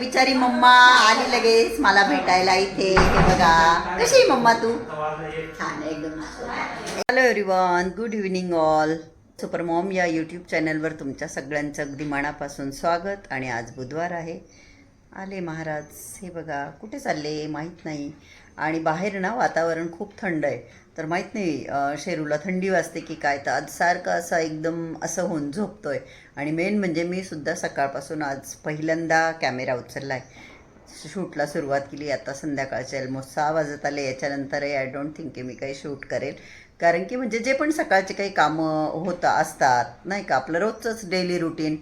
बिचारी मम्मा आली लगेच मला भेटायला इथे. हे बघा कशी मम्मा तू. छान एकदम. Hello everyone, good evening all. Super Maugham या यूट्यूब चॅनलवर तुमच्या सगळ्यांचं अगदी मनापासून स्वागत. आणि आज बुधवार आहे. आले महाराज. हे बघा कुठे चालले माहीत नाही. आणि बाहेर ना वातावरण खूप थंड आहे, तर माहीत नाही शेरूला थंडी वाजते की काय. तर आज सारखं असं एकदम असं होऊन झोपतोय. आणि मेन म्हणजे मी सुद्धा सकाळपासून आज पहिल्यांदा कॅमेरा उचलला आहे, शूटला सुरुवात केली. आता संध्याकाळचे ऑलमोस्ट 6 वाजत आले. याच्यानंतरही आय डोंट थिंक की मी काही शूट करेल, कारण की म्हणजे जे पण सकाळचे काही कामं असतात नाही का, आपलं रोजचंच डेली रुटीन.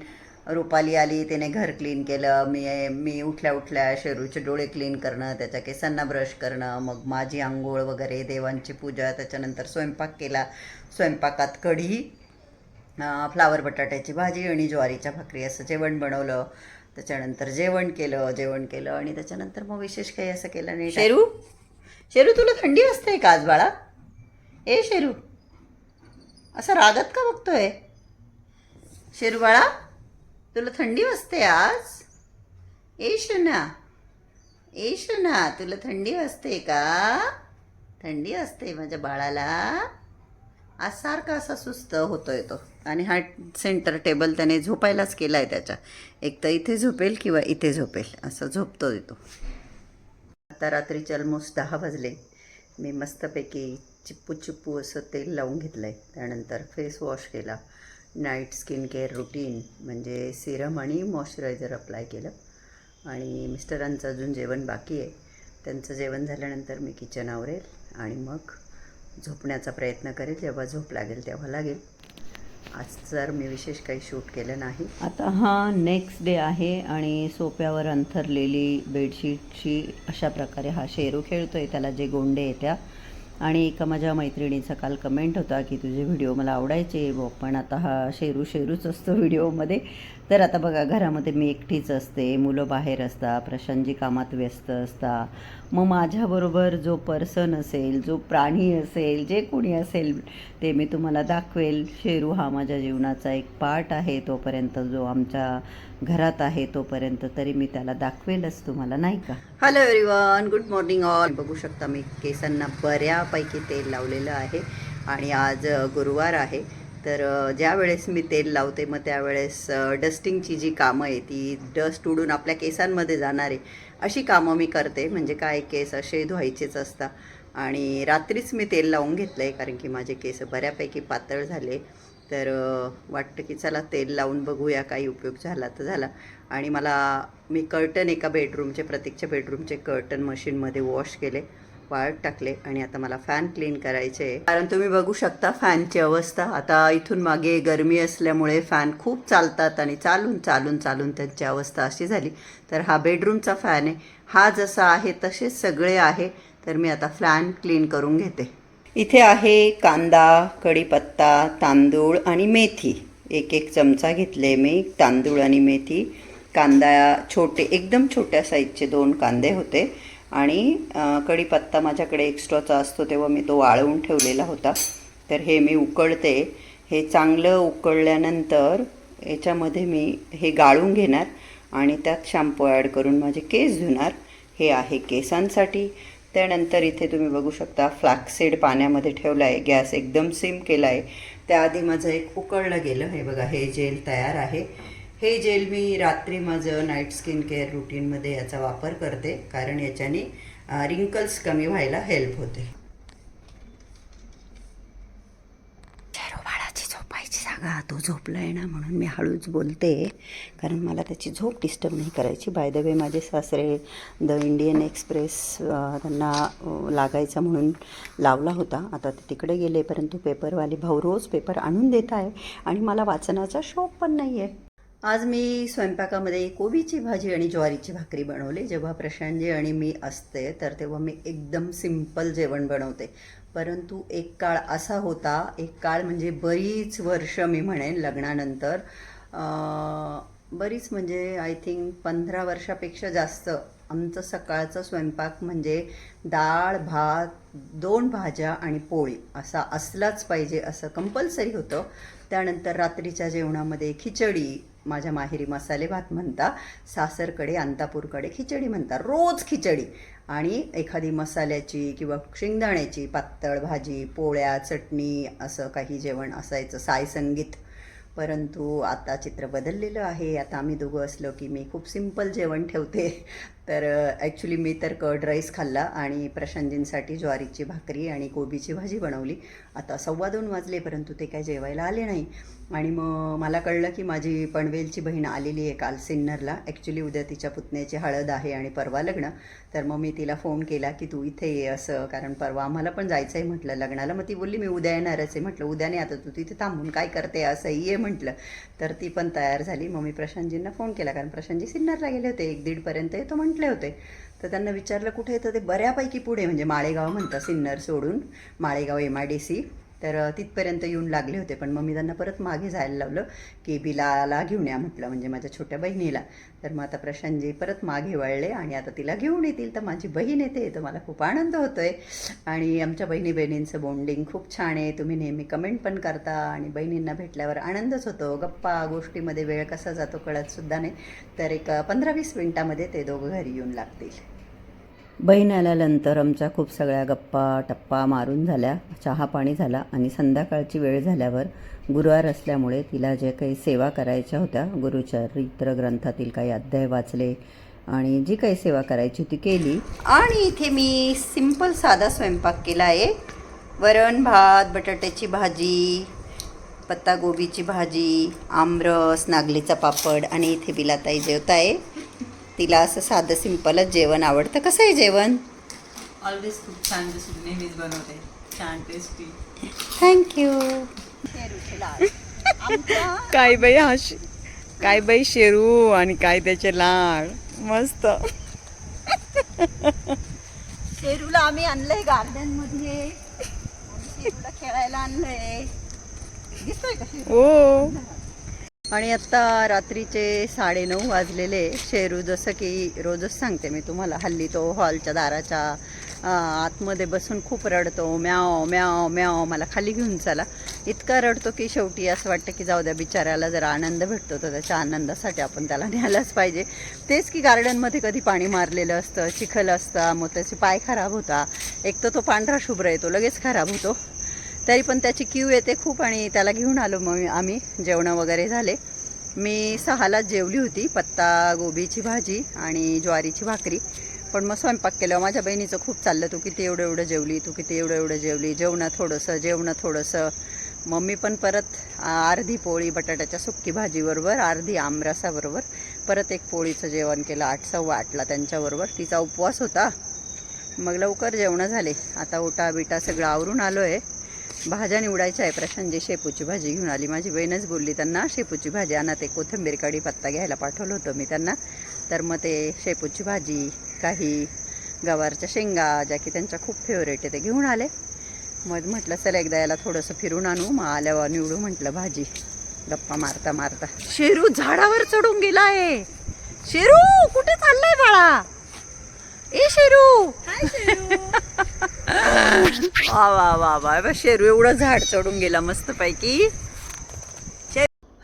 रुपाली आली, त्याने घर क्लीन केलं. मी उठल्या उठल्या शेरूचे डोळे क्लीन करणं, त्याच्या केसांना ब्रश करणं, मग माझी आंघोळ वगैरे, देवांची पूजा, त्याच्यानंतर स्वयंपाक केला. स्वयंपाकात कढी, फ्लावर बटाट्याची भाजी आणि ज्वारीच्या भाकरी असं जेवण बनवलं. त्याच्यानंतर जेवण केलं आणि त्याच्यानंतर मग विशेष काही असं केलं नाही. शेरू, शेरू तुला थंडी वाजते का आज बाळा? ए शेरू, असं रागत का बघतोय? शेरू बाळा, तुला थंडी वाजते आज? ए शना, ए शना, तुला थंडी वाजते का? थंडी वाजते माझ्या बाळाला. आज सारखा असा सुस्त होतोय तो. आणि हा सेंटर टेबल त्याने झोपायलाच केला आहे त्याच्या. एक तर इथे झोपेल किंवा इथे झोपेल, असं झोपतो तो. आता रात्रीचे ऑलमोस्ट 10 वाजले. मी मस्तपैकी चिप्पू असं तेल लावून घेतलं आहे. त्यानंतर फेस वॉश केला. नाईट स्किन केअर रुटीन म्हणजे सिरम आणि मॉइश्चरायझर अप्लाय केलं. आणि मिस्टरांचं अजून जेवण बाकी आहे. त्यांचं जेवण झाल्यानंतर मी किचन आवरेल आणि मग झोपण्याचा प्रयत्न करेल. जेव्हा झोप लागेल तेव्हा लागेल. आज तर मी विशेष काही शूट केलं नाही. आता हा नेक्स्ट डे आहे आणि सोप्यावर अंथरलेली बेडशीटची अशा प्रकारे हा शेरू खेळतोय. त्याला जे गोंडे येत्या. आणि एका माझ्या मैत्रिणीचा काल कमेंट होता की तुझे व्हिडिओ मला आवडायचे पण आता हा शेरूच असतो व्हिडिओमध्ये. तर आता बघा, घरामध्ये मी एकटीच असते, मुलं बाहेर असतात, प्रशांतजी कामात व्यस्त असता. मग माझ्याबरोबर जो पर्सन असेल, जो प्राणी असेल, जे कोणी असेल ते मी तुम्हाला दाखवेल. शेरू हा माझ्या जीवनाचा एक पार्ट आहे. तोपर्यंत जो आमच्या घरात आहे तोपर्यंत तरी मी त्याला दाखवेलच तुम्हाला, नाही का. Hello everyone, good morning all. बघू शकता मी केसांना बऱ्यापैकी तेल लावलेलं आहे. आणि आज गुरुवार आहे. तर ज्या वेळेस मी तेल लावते मग त्यावेळेस डस्टिंगची जी कामं आहे, ती डस्ट उडून आपल्या केसांमध्ये जाणार आहे अशी कामं मी करते. म्हणजे काय, केस असे धुवायचेच असतात. आणि रात्रीच मी तेल लावून घेतलं आहे, कारण की माझे केस बऱ्यापैकी पातळ झाले. तर वाटतं की चला तेल लावून बघूया, काही उपयोग झाला तर झाला. आणि मी कर्टन एका बेडरूमचे, प्रत्येकच्या बेडरूमचे कर्टन मशीनमध्ये वॉश केले, वाळत टाकले. आणि आता मला फॅन क्लीन करायचे आहे, कारण तुम्ही बघू शकता फॅनची अवस्था. आता इथून मागे गरमी असल्यामुळे फॅन खूप चालतात आणि चालून त्यांची अवस्था अशी झाली. तर हा बेडरूमचा फॅन आहे. हा जसा आहे तसेच सगळे आहे. तर मी आता फॅन क्लीन करून घेते. इथे आहे कांदा, कढीपत्ता, तांदूळ आणि मेथी. एक चमचा घेतले मी तांदूळ आणि मेथी. कांदा एकदम छोट्या साईजचे 2 कांदे होते. आणि कढीपत्ता माझ्याकडे एक्स्ट्राचा असतो तेव्हा मी तो वाळवून ठेवलेला होता. तर हे मी उकळते. हे चांगलं उकळल्यानंतर याच्यामध्ये मी हे गाळून घेणार आणि त्यात शॅम्पू ॲड करून माझे केस धुणार. हे आहे केसांसाठी. त्यानंतर इथे तुम्ही बघू शकता फ्लॅक्सीड पाण्यामध्ये ठेवला आहे. गॅस एकदम सिम केला आहे. त्याआधी माझं एक उकळलं गेलं. हे बघा, हे जेल तयार आहे. हे जेल मी रात्री माझं नाईट स्किन केअर रुटीनमध्ये याचा वापर करते, कारण याच्याने रिंकल्स कमी व्हायला हेल्प होते. बाळाची झोपायची जागा, तो झोपला आहे ना, म्हणून मी हळूच बोलते, कारण मला त्याची झोप डिस्टर्ब नाही करायची. बाय द वे, माझे सासरे द इंडियन एक्सप्रेस त्यांना लागायचा म्हणून लावला होता. आता ते तिकडे गेले, परंतु पेपरवाले भाऊ रोज पेपर आणून देत आहे आणि मला वाचनाचा शौक पण नाही आहे. आज मी स्वयंपाकामध्ये कोबीची भाजी आणि ज्वारीची भाकरी बनवली. जेव्हा प्रशांतजी आणि मी असते तर तेव्हा मी एकदम सिंपल जेवण बनवते. परंतु एक काळ असा होता, एक काळ म्हणजे बरीच वर्ष मी म्हणेन लग्नानंतर, बरीच म्हणजे आय थिंक 15 वर्षापेक्षा जास्त आमचं सकाळचं स्वयंपाक म्हणजे डाळ, भात, 2 भाज्या आणि पोळी असा असलाच पाहिजे असं कंपल्सरी होतं. त्यानंतर रात्रीच्या जेवणामध्ये खिचडी, माझ्या माहेरी मसाले भात म्हणता, सासरकडे अंतापूरकडे खिचडी म्हणतात, रोज खिचडी आणि एखादी मसाल्याची किंवा शेंगदाण्याची पातळ भाजी, पोळ्या, चटणी असं काही जेवण असायचं, साय संगीत. परंतु आता चित्र बदललेलं आहे. आता आम्ही दोघं असलो की मी खूप सिंपल जेवण ठेवते. तर ॲक्च्युली मी तर कर्ड राईस खाल्ला आणि प्रशांतजींसाठी ज्वारीची भाकरी आणि कोबीची भाजी बनवली. आता 2:15 वाजले परंतु ते काय जेवायला आले नाही. आणि मग मला कळलं की माझी पनवेलची बहीण आलेली आहे काल सिन्नरला. ॲक्च्युली उद्या तिच्या पुतण्याची हळद आहे आणि परवा लग्न. तर मग मी तिला फोन केला की तू इथे ये असं, कारण परवा आम्हाला पण जायचं आहे म्हटलं लग्नाला. मग ती बोलली मी उद्या येणारच आहे. म्हटलं उद्या नाही, आता तू तिथे थांबून काय करते असं ये म्हटलं. तर ती पण तयार झाली. मग मी प्रशांतजींना फोन केला, कारण प्रशांतजी सिन्नरला गेले होते, 1-1:30 येतो म्हटले होते. तर त्यांना विचारलं कुठे येतं, ते बऱ्यापैकी पुढे म्हणजे माळेगाव म्हणतं, सिन्नर सोडून माळेगाव MIDC. तर तिथपर्यंत येऊन लागले होते. पण मग मी त्यांना परत मागे जायला लावलं की बिलाला घेऊन या म्हटलं, म्हणजे माझ्या छोट्या बहिणीला. तर मग आता प्रशांतजी परत मागे वळले आणि आता तिला घेऊन येतील. तर माझी बहीण येते, तर मला खूप आनंद होतो आहे. आणि आमच्या बहिणींचं बॉन्डिंग खूप छान आहे. तुम्ही नेहमी कमेंट पण करता आणि बहिणींना भेटल्यावर आनंदच होतो. गप्पा गोष्टीमध्ये वेळ कसा जातो कळतसुद्धा नाही. तर एक 15-20 मिनटामध्ये ते दोघं घरी येऊन लागतील. बहीण आल्यानंतर आमच्या खूप सगळ्या गप्पा टप्पा मारून झाल्या, चहा पाणी झाला आणि संध्याकाळची वेळ झाल्यावर गुरुवार असल्यामुळे तिला जे काही सेवा करायच्या होत्या, गुरुचरित्र ग्रंथातील काही अध्याय वाचले आणि जी काही सेवा करायची ती केली. आणि इथे मी सिंपल साधा स्वयंपाक केला आहे. वरण भात, बटाट्याची भाजी, पत्तागोबीची भाजी, आमरस, नागलीचा पापड. आणि इथे बिलाताई जेवत आहे. तिला असं साधं सिंपलच जेवण आवडतं. कसं आहे जेवण? ऑलवेज खूप छान, जसं नेहमीच बनवते, छान टेस्टी. थँक्यू. काय बाई शेरू आणि काय त्याचे लाड मस्त. शेरूला आम्ही आणलंय गार्डन मध्ये, शेरूला खेळायला आणलंय. दिसतोय का शेरू? हो. आणि आत्ता रात्रीचे 9:30 वाजलेले. शेरू जसं की रोजच सांगते मी तुम्हाला, हल्ली तो हॉलच्या दाराच्या आतमध्ये बसून खूप रडतो, म्याव म्याव म्याव, मला खाली घेऊन चला. इतका रडतो की शेवटी असं वाटतं की जाऊ द्या, बिचाऱ्याला जर आनंद भेटतो तर त्याच्या आनंदासाठी आपण त्याला न्यायलाच पाहिजे. तेच की गार्डनमध्ये कधी पाणी मारलेलं असतं, चिखल असतं, मग त्याचे पाय खराब होता. एक तर तो पांढरा शुभ्र येतो, लगेच खराब होतो. तरी पण त्याची क्यू येते खूप. आणि त्याला घेऊन आलो मग आम्ही. जेवणं वगैरे झाले. मी 6लाच जेवली होती, पत्ता गोबीची भाजी आणि ज्वारीची भाकरी. पण मग स्वयंपाक केल्यावर माझ्या बहिणीचं खूप चाललं, तू किती एवढं जेवली, तू किती एवढं जेवली, जेवणं थोडंसं. मग मी पण परत अर्धी पोळी बटाट्याच्या सुक्की भाजीबरोबर, अर्धी आमरसाबरोबर, परत एक पोळीचं जेवण केलं 8:15ला त्यांच्याबरोबर. तिचा उपवास होता. मग लवकर जेवणं झाले. आता ओटा बिटा सगळं आवरून आलो आहे. भाज्या निवडायच्या आहे. प्रशांतजी शेपूची भाजी घेऊन आली. माझी बहीणच बोलली त्यांना शेपूची भाजी आणा. ते कोथिंबीर कढी पत्ता घ्यायला पाठवलं होतं मी त्यांना. तर मग ते शेपूची भाजी, काही गवारच्या शेंगा, ज्या की त्यांच्या खूप फेवरेट आहे, ते घेऊन आले. मग म्हटलं चला एकदा याला थोडंसं फिरून आणू, मग आल्यावर निवडू म्हटलं भाजी. गप्पा मारता मारता शेरू झाडावर चढून गेला आहे. शेरू कुठे चाललाय बाळा? ए शेरू, वा वा वा वा, शेरू एवढं झाड चढून गेला मस्तपैकी.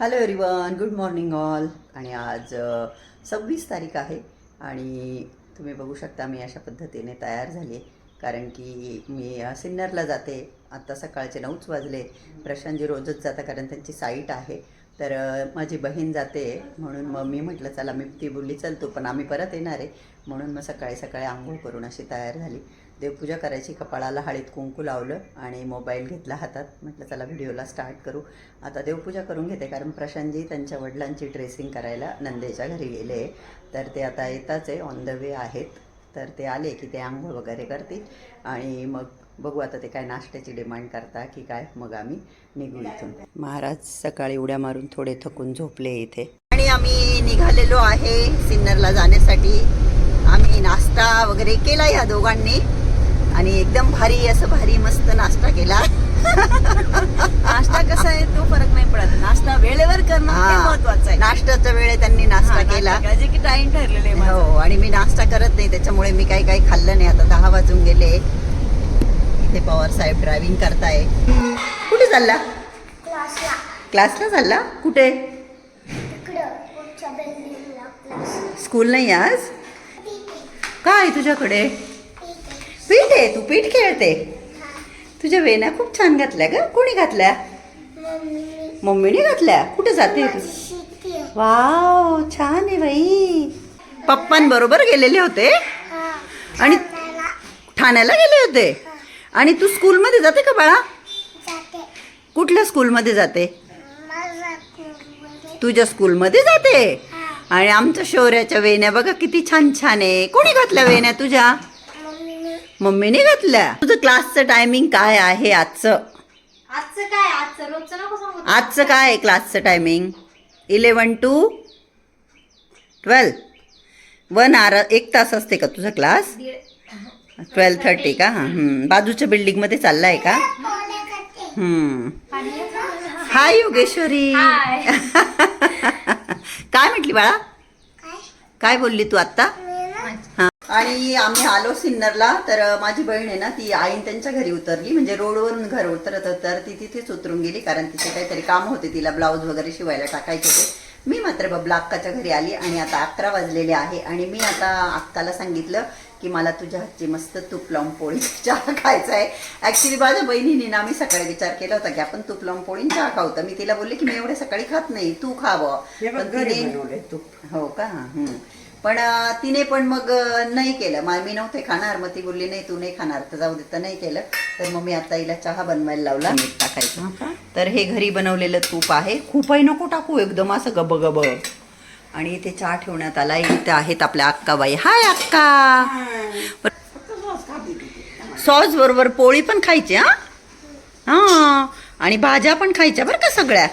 Hello everyone, good morning all. आणि आज 26 तारीख आहे आणि तुम्ही बघू शकता मी अशा पद्धतीने तयार झाली, कारण की मी सिन्नरला जाते. आत्ता सकाळचे 9च वाजले. प्रशांतजी रोजच जाता कारण त्यांची साईट आहे. तर माझी बहीण जाते म्हणून मग मी म्हटलं चला, मी ती बोलली चल तू पण, आम्ही परत येणार आहे. म्हणून मग सकाळी सकाळी आंघोळ करून अशी तयार झाली. देवपूजा करायची, कपाळाला हळद कुंकू लावलं आणि मोबाईल घेतला हातात. म्हटलं चला व्हिडिओला स्टार्ट करू. आता देवपूजा करून घेते, कारण प्रशांतजी त्यांच्या वडिलांची ड्रेसिंग करायला नंदेच्या घरी गेले. तर ते आता येताच आहे, ऑन द वे आहेत. तर ते आले की ते आंघोळ वगैरे करतील आणि मग बघू आता ते काय नाश्त्याची डिमांड करता की काय, मग आम्ही निघू इथून. महाराज सकाळी उड्या मारून थोडे थकून झोपले इथे. आणि आम्ही निघालेलो आहे सिन्नरला जाण्यासाठी. आम्ही नाश्ता वगैरे केला या दोघांनी आणि एकदम भारी मस्त नाश्ता केला. नाश्ता कसा आहे तो फरक नाही पडत, नाश्ता वेळेवर करणं हे महत्वाचं आहे. नाश्त्याच्या वेळेत त्यांनी नाश्ता केला, जे की टाइम ठरलेले आहे. हो, आणि मी नाश्ता करत नाही त्याच्यामुळे मी काही खाल्लं नाही. आता 10 वाजून गेले. इथे पवार साहेब ड्रायव्हिंग करताय. कुठे चालला? क्लासला चालला? कुठे? स्कूल नाही आज? काय तुझ्याकडे? पीठ आहे, तू पीठ खेळते? तुझ्या वेण्या खूप छान घातल्या ग. कोणी घातल्या? मम्मीने घातल्या. कुठे जाते तू? वाव, छान आहे बाई. पप्पांबरोबर गेलेले होते आणि ठाण्याला गेले होते. आणि तू स्कूलमध्ये जाते का बाळा? कुठल्या स्कूलमध्ये जाते? तुझ्या स्कूलमध्ये जाते. आणि आमच्या शौर्याच्या वेण्या बघा किती छान छान आहे. कोणी घातल्या वेण्या तुझ्या? मम्मीने घातल्या. तुझं क्लासचं टायमिंग काय आहे आजचं? आजचं काय आहे क्लासचं टायमिंग? 11 to 12. 1 hour, 1 तास असते का तुझा क्लास? 12:30 का? बाजूच्या बिल्डिंग मध्ये चाललाय का? हाय योगेश्वरी. काय म्हटली बाळा? काय बोलली तू आता? हा. आणि आम्ही आलो सिन्नरला. तर माझी बहीण आहे ना, ती आईन त्यांच्या घरी उतरली. म्हणजे रोडवरून घर उतरत तर ती तिथेच उतरून गेली, कारण तिचे काहीतरी काम होते, तिला ब्लाऊज वगैरे शिवायला टाकायचे होते. मी मात्र बबला अक्काच्या घरी आली. आणि आता 11 वाजलेले आहे. आणि मी आता अक्काला सांगितलं की मला तुझ्या हातची मस्त तूप लावून पोळी चहा खायचा आहे. ॲक्च्युली माझ्या बहिणीने ना, मी सकाळी विचार केला होता की आपण तूप लावून पोळी चहा खाऊ. तर मी तिला बोलले की मी एवढे सकाळी खात नाही, तू खावं. पण तिने, हो का? पण तिने पण मग नाही केलं. मी नव्हते खाणार. मग ती बोलली नाही तू नाही खाणार, तर जाऊ दे. तर नाही केलं. तर मग मी आता हिला चहा बनवायला लावला. मीठ टाकायचं. तर हे घरी बनवलेलं तूप आहे. खूपही नको टाकू, एकदम असं गब गब. आणि इथे चहा ठेवण्यात आला. इथे आहेत आपल्या अक्काबाई. हाय अक्का. सॉस बरोबर पोळी पण खायची. हा. आणि भाज्या पण खायच्या बरं का सगळ्या.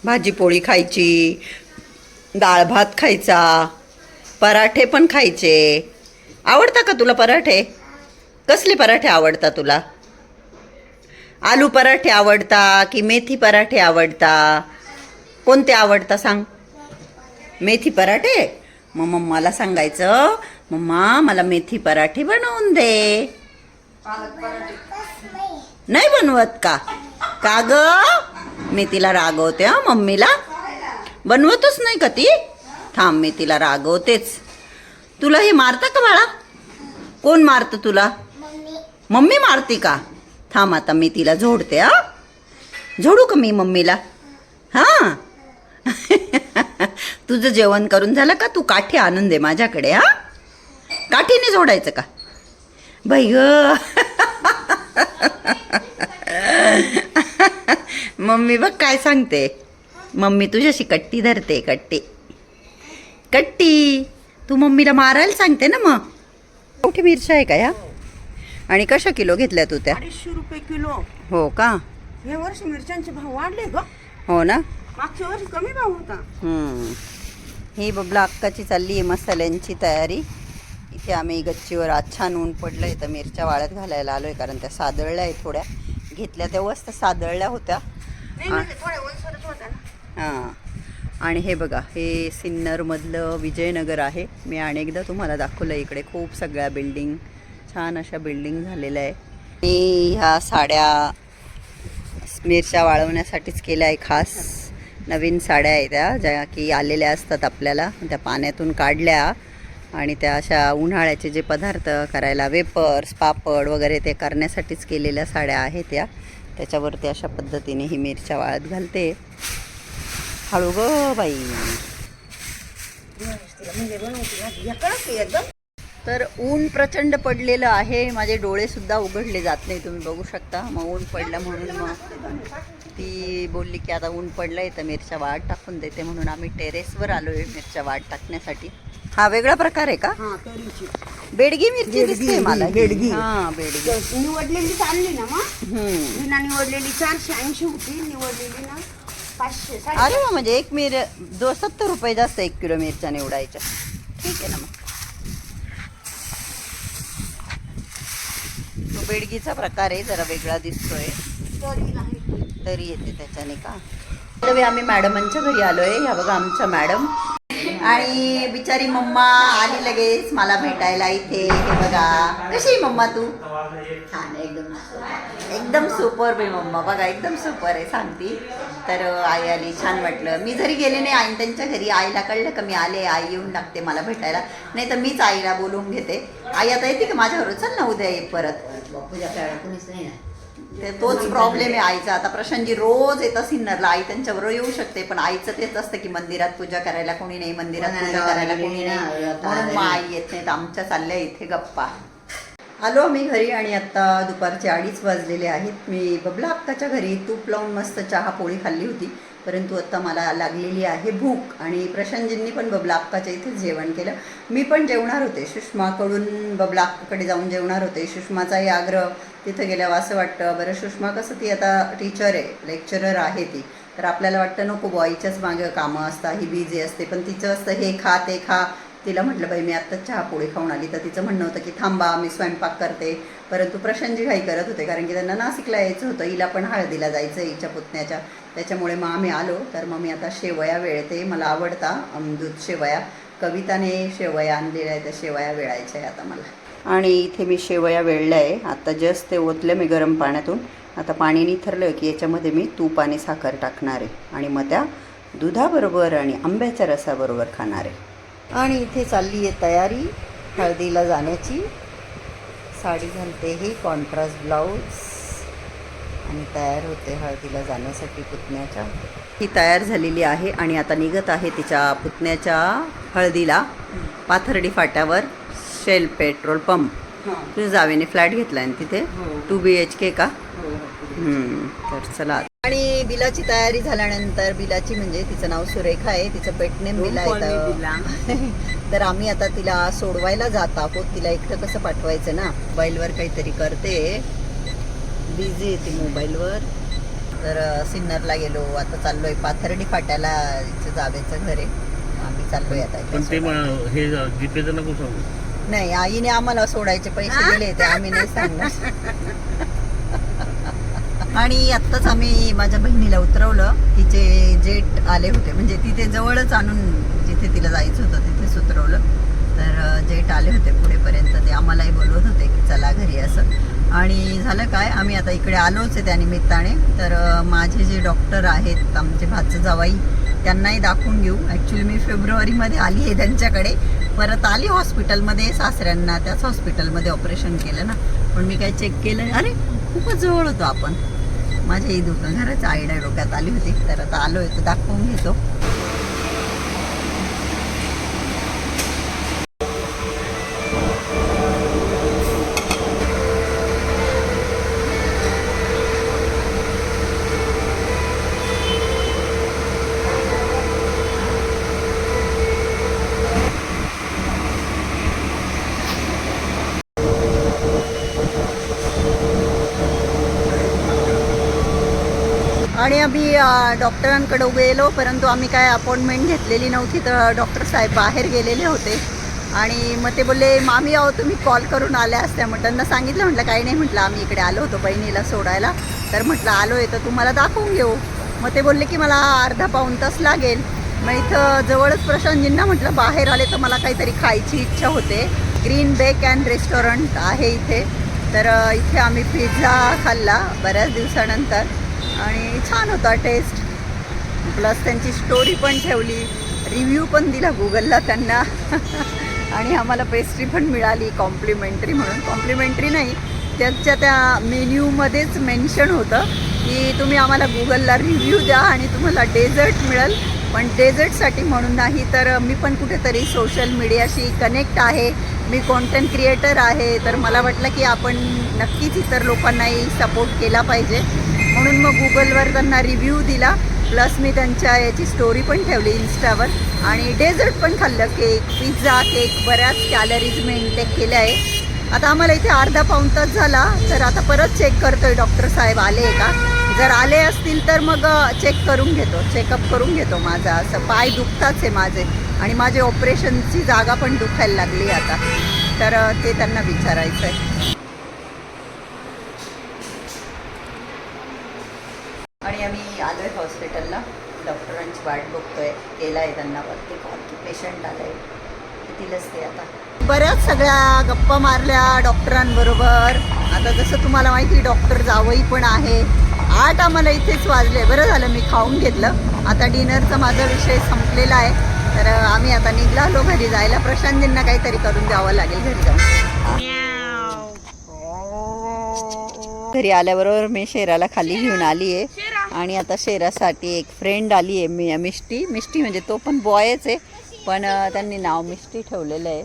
भाजी पोळी खायची, डाळ भात खायचा, पराठे पण खायचे. आवडता का तुला पराठे? कसले पराठे आवडता तुला? आलू पराठे आवडता की मेथी पराठे आवडता? कोणते आवडता सांग? मेथी पराठे? मग मम्माला सांगायचं, मम्मा मला मेथी पराठे बनवून दे. नाही बनवत का? का ग? मी तिला रागवते. मम्मीला बनवतच नाही का ती? थांब, मी तिला रागवतेच. तुला हे मारतं का बाळा? कोण मारतं तुला? मम्मी मारते का? थांब, आता मी तिला झोडते. झोडू का मी मम्मीला? हां. तुझं जेवण करून झालं का? तू काठी आणून दे माझ्याकडे. काठीने झोडायचं का? बाई ग. मम्मी बघ काय सांगते. मम्मी तुझ्याशी कट्टी धरते. कट्टी. तू मम्मीला मारायला सांगते ना मग. मोठी मिरच्या आहे का या? आणि कशा किलो घेतल्या तू त्या? 250 रुपये किलो. हो का? या वर्षी मिरच्यांचे भाव वाढले ग. हो ना. मागच्या वर्षी कमी भाव होता. ही बबला अक्काची चालली आहे मसाल्यांची तयारी. इथे आम्ही गच्चीवर आज छान ऊन पडलं आहे, तर मिरच्या वाळत घालायला आलो आहे, कारण त्या सादळल्या आहेत थोड्या. घेतल्या तेव्हाच त्या सादळल्या होत्या. हां. आणि हे बघा, हे सिन्नरमधलं विजयनगर आहे. मी अनेकदा तुम्हाला दाखवलं. इकडे खूप सगळ्या बिल्डिंग, छान अशा बिल्डिंग झालेल्या आहे. मी ह्या साड्या मिरच्या वाळवण्यासाठीच केल्या आहे. खास नवीन साड्या आहेत त्या, ज्या की आलेल्या असतात आपल्याला. त्या पाण्यातून काढल्या आणि त्या अशा उन्हाळ्याचे जे पदार्थ करायला, वेपर्स, पापड वगैरे ते करण्यासाठीच केलेल्या साड्या आहेत त्या. त्याच्यावरती अशा पद्धतीने ही मिरच्या वाळत घालते. हळू ग बाई. तर ऊन प्रचंड पडलेलं आहे. माझे डोळे सुद्धा उघडले जात नाही, तुम्ही बघू शकता. मग ऊन पडलं म्हणून मग ती बोलली की आता ऊन पडलंय तर मिरच्या वाळत टाकून देते, म्हणून आम्ही टेरेसवर आलोय मिरच्या वाळत टाकण्यासाठी. हा वेगळा प्रकार आहे का? बेडगी मिरची दिसते मला. बेडगी. हा, बेडगी निवडलेली चालली ना मग. निवडलेली 480 होती, निवडलेली ना 500. अरे वा, म्हणजे एक 70 रुपये जास्त 1 किलो मिरच्या निवडायच्या. ठीक आहे ना मग. तो बेडगीचा प्रकार आहे, जरा वेगळा दिसतोय. तरी येते त्याच्याने का. तर आम्ही मॅडमांच्या घरी आलोय. ह्या बघा आमच्या मॅडम. आणि बिचारी मम्मा आली लगेच मला भेटायला इथे. हे बघा कशी आहे मम्मा तू? छान एकदम सुपर बे मम्मा. बघा एकदम सुपर आहे सांगती. तर आई आली, छान वाटलं. मी जरी गेले नाही आई त्यांच्या घरी, आईला कळलं का मी आले, आई येऊन लागते मला भेटायला. नाही तर मीच आईला बोलवून घेते. आई आता येते का माझ्याबरोबर? चल ना उद्या ये परत. पूजा करायला कोणीच नाही ना. ते तोच प्रॉब्लेम आहे आईचा. आता प्रशांतजी रोज येतं सिन्नरला, आई त्यांच्याबरोबर येऊ शकते, पण आईचं तेच असतं की मंदिरात पूजा करायला कोणी नाही, मंदिरात पूजा करायला कोणी नाही, म्हणून मग आई येत नाही. तर आमच्या चालल्या इथे गप्पा. आलो आम्ही घरी आणि आत्ता दुपारचे 2:30 वाजलेले आहेत. मी बबला अक्काच्या घरी तूप लावून मस्त चहा पोळी खाल्ली होती, परंतु आत्ता मला लागलेली आहे भूक. आणि प्रशांतजींनी पण बबला अक्काच्या इथेच जेवण केलं. मी पण जेवणार होते, सुषमाकडून बबला अक्काकडे जाऊन जेवणार होते. सुषमाचाही आग्रह, तिथं गेल्यावर असं वाटतं बरं सुषमा कसं ती आता टीचर आहे, लेक्चरर आहे ती, तर आपल्याला वाटतं नको बॉईच्याच मागं कामं असतात, ही बिझी असते, पण तिचं असतं हे खा ते खा. तिला म्हटलं बाई मी आत्ताच चहा पोळी खाऊन आली, तर तिचं म्हणणं होतं की थांबा मी स्वयंपाक करते. परंतु प्रशांतजी घाई करत होते, कारण की त्यांना नाशिकला यायचं होतं, हिला पण हळदीला जायचं आहे हिच्या पुतण्याच्या. त्याच्यामुळे मग आम्ही आलो. तर मग मी आता शेवया वेळते, मला आवडता दूध शेवया. कविताने शेवया आणलेल्या आहे, त्या शेवया वेळायच्या आहे आता मला. आणि इथे मी शेवया वेळल्या आहे. आता जस्ट ते ओतलं मी गरम पाण्यातून. आता पाणी निथरलं की याच्यामध्ये मी तूप आणि साखर टाकणार आहे आणि मग त्या दुधाबरोबर आणि आंब्याच्या रसाबरोबर खाणार आहे. आणि इथे चालली आहे तयारी हळदीला जाण्याची. साडी घालते, ही कॉन्ट्रास्ट ब्लाऊज, आणि तयार होते हळदीला जाण्यासाठी पुतण्याच्या. ही तयार झालेली आहे आणि आता निघत आहे तिच्या पुतण्याच्या हळदीला. पाथर्डी फाट्यावर शेल पेट्रोल पंप. तुझ्या जावेने फ्लॅट घेतला आहे तिथे 2 BHK का? तर चला. आणि बिलाची तयारी झाल्यानंतर, बिलाची म्हणजे तिचं नाव सुरेखा आहे, तिचं पेटनेम बिला येतं. तर आम्ही आता तिला सोडवायला जात आहोत. तिला एकटं कसं पाठवायचं ना, मोबाईलवर काहीतरी करते, बिझी आहे ती मोबाईलवर. तर सिन्नरला गेलो, आता चाललोय पाथर्डी फाट्याला, तिचं जावेचं घर आहे. आम्ही चाललोय आता. पण ते हे जीपेचं नको सांगू. नाही, आईने आम्हाला सोडायचे पैसे दिले ते आम्ही नाही सांगणार. आणि आत्ताच आम्ही माझ्या बहिणीला उतरवलं. तिचे जेट आले होते, म्हणजे तिथे जवळच आणून जिथे तिला जायचं होतं तिथेच उतरवलं. तर जेट आले होते पुढेपर्यंत, ते आम्हालाही बोलवत होते की चला घरी असं. आणि झालं काय, आम्ही आता इकडे आलोच आहे त्या निमित्ताने. तर माझे जे डॉक्टर आहेत, आमचे भाचं जावाई, त्यांनाही दाखवून घेऊ. ॲक्च्युली मी फेब्रुवारीमध्ये आली आहे त्यांच्याकडे, परत आली हॉस्पिटलमध्ये. सासऱ्यांना त्याच हॉस्पिटलमध्ये ऑपरेशन केलं ना, पण मी काही चेक केलं, अरे खूपच जवळ होतो आपण. माझ्याही घराचं आयडिया डोक्यात आली होती. तर आता आलो आहे, तर दाखवून घेतो. आणि आम्ही डॉक्टरांकडे गेलो, परंतु आम्ही काय अपॉइंटमेंट घेतलेली नव्हती. तर डॉक्टर साहेब बाहेर गेलेले होते आणि मग ते बोलले मामी आहो तुम्ही कॉल करून आल्या असत्या. मग त्यांना सांगितलं, म्हटलं काही नाही, म्हटलं आम्ही इकडे आलो होतो बहिणीला सोडायला, तर म्हटलं आलो आहे तर तुम्हाला दाखवून घेऊ. मग ते बोलले की मला अर्धा पाऊण तास लागेल. मग इथं जवळच प्रशांतजींना म्हटलं बाहेर आले तर मला काहीतरी खायची इच्छा होते. ग्रीन बेक अँड रेस्टॉरंट आहे इथे. तर इथे आम्ही पिझ्झा खाल्ला बऱ्याच दिवसानंतर आणि छान होता टेस्ट. प्लस त्यांची स्टोरी पण ठेवली, रिव्ह्यू पण दिला गुगलला त्यांना. आणि आम्हाला पेस्ट्री पण मिळाली कॉम्प्लिमेंटरी म्हणून. कॉम्प्लिमेंटरी नाही, त्यांच्या त्या मेन्यूमध्येच मेन्शन होतं की तुम्ही आम्हाला गुगलला रिव्ह्यू द्या आणि तुम्हाला डेझर्ट मिळेल. पण डेझर्टसाठी म्हणून नाही, तर मी पण कुठेतरी सोशल मीडियाशी कनेक्ट आहे, मी कॉन्टेंट क्रिएटर आहे, तर मला वाटलं की आपण नक्कीच इतर लोकांनाही सपोर्ट केला पाहिजे. म्हणून मग गुगलवर त्यांना रिव्ह्यू दिला, प्लस मी त्यांच्या याची स्टोरी पण ठेवली इन्स्टावर. आणि डेझर्ट पण खाल्लं, केक, पिझ्झा, केक, बऱ्याच कॅलरीज मी इंटेक केल्या आहे. आता आम्हाला इथे अर्धा पाऊण तास झाला, तर आता परत चेक करतोय डॉक्टर साहेब आले का. जर आले असतील तर मग चेक करून घेतो, चेकअप करून घेतो माझा. असं पाय दुखताच आहे माझे आणि माझे ऑपरेशनची जागा पण दुखायला लागली आता, तर ते त्यांना विचारायचं आहे. आणि आम्ही आलो आहे हॉस्पिटलला, डॉक्टरांची वाट बघतोय. केला आहे त्यांना वरती पेशंट आलंय येतीलच ते आता. बऱ्याच सगळ्या गप्पा मारल्या डॉक्टरांबरोबर. आता जसं तुम्हाला माहिती डॉक्टर जावई पण आहे. 8 आम्हाला इथेच वाजले. बरं झालं मी खाऊन घेतलं. आता डिनरचा माझा विषय संपलेला आहे. तर आम्ही आता निघालो घरी जायला. प्रशांतजींना काहीतरी करून द्यावं लागेल घरी जाऊन. घरी आल्याबरोबर मी शेराला खाली घेऊन आली आहे आणि आता शेरासाठी एक फ्रेंड आली आहे मिष्टी. मिष्टी म्हणजे तो पण बॉयच आहे पण त्यांनी नाव मिष्टी ठेवलेलं आहे.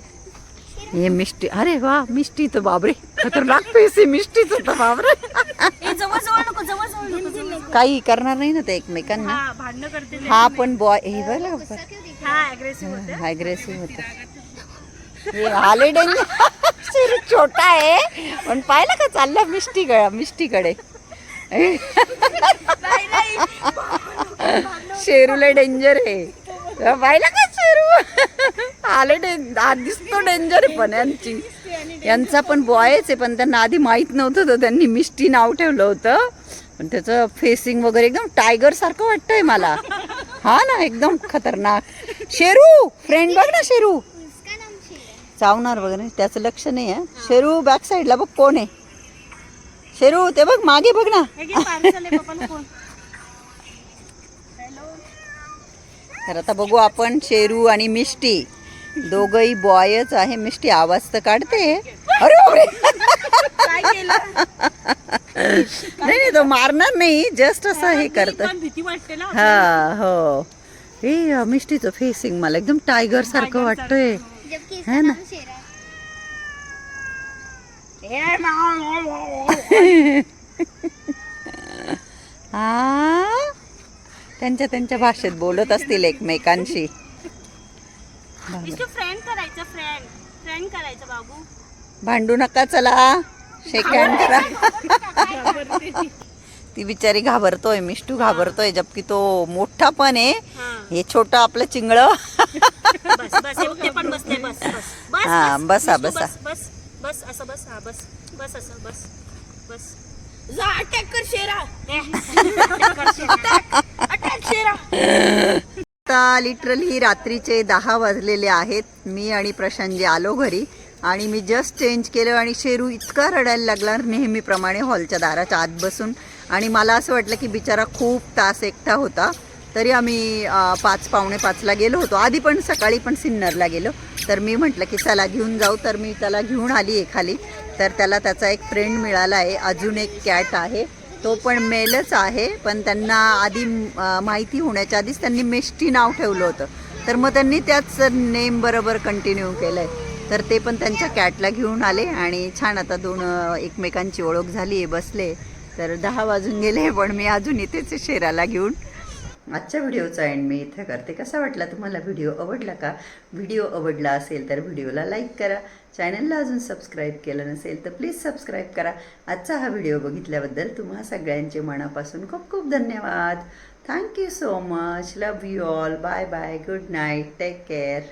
हे मिष्टी. अरे वा मिष्टी तर बाबरे खतरनाक पैसे मिष्टीच होतं बाबरे. काही करणार नाही ना ते एकमेकांना. हा पण बॉय हे बघ अग्रेसिव्ह होत. हे आले डेंजर. छोटा आहे पण पाहिलं का चाललं मिष्टीकडे. शेरूला डेंजर आहे पाहिलं का शेरू. आले दिसतो डेंजर आहे पण यांचा पण बॉयच आहे पण त्यांना आधी माहित नव्हतं तर त्यांनी मिष्टी नाव ठेवलं होतं. पण त्याचं फेसिंग वगैरे एकदम टायगर सारखं वाटतंय मला. हा ना एकदम खतरनाक. शेरू फ्रेंड बघ ना शेरू चावणार वगैरे त्याचं लक्ष नाही आहे. शेरू बॅक साईडला बघ कोण आहे. शेरू ते बघ मागे बघ ना. तर आता बघू आपण शेरू आणि मिष्टी दोघही बॉयच आहे. मिष्टी आवाज तर काढते. अरे बापरे. नाही तो मारणार नाही जस्ट असं हे करत. हा हो. हे मिष्टीचं फेसिंग मला एकदम टायगर सारखं वाटतंय है ना. हा त्यांच्या भाषेत बोलत असतील एकमेकांशी. फ्रेंड करायचं बाबू. भांडू नका चला शेक हँड करा. ती बिचारी घाबरतोय. मिष्टू घाबरतोय जबकि तो मोठा पण आहे. हे छोटं आपलं चिंगळ. हा बसा बसा. बस असं बस. हा बस बस असं बस बस. जा अटॅक कर शेरा. अटॅक शेरा. आता लिटरली रात्रीचे 10 वाजलेले आहेत. मी आणि प्रशांतजी आलो घरी आणि मी जस्ट चेंज केलं आणि शेरू इतका रडायला लागला नेहमीप्रमाणे हॉलच्या दाराच्या आत बसून. आणि मला असं वाटलं की बिचारा खूप तास एकटा होता. तरी आम्ही 5 पावणे 5ला गेलो होतो. आधी पण सकाळी पण सिन्नरला गेलो. तर मी म्हटलं की चला घेऊन जाऊ. तर मी त्याला घेऊन आली आहे खाली. तर त्याला त्याचा एक फ्रेंड मिळाला आहे. अजून एक कॅट आहे तो पण मेलच आहे. पण त्यांना आधी माहिती होण्याच्या आधीच त्यांनी मिष्टी नाव ठेवलं होतं. तर मग त्यांनी त्याच नेम बरोबर कंटिन्यू केलं आहे. तर ते पण त्यांच्या कॅटला घेऊन आले आणि छान आता दोन एकमेकांची ओळख झाली आहे. बसले. तर 10 वाजून गेले पण मी अजून इथेच शेराला घेऊन. आजच्या व्हिडिओचा एंड मी इथे करते. कसा वाटला तुम्हाला व्हिडिओ? आवडला का? व्हिडिओ आवडला असेल तर व्हिडिओला लाईक करा. चॅनलला अजून सबस्क्राईब केलं नसेल तर प्लीज सबस्क्राईब करा. आजचा हा व्हिडिओ बघितल्याबद्दल तुम्हा सगळ्यांचे मनापासून खूप खूप धन्यवाद. Thank you so much. Love you all. Bye bye. Good night. Take care.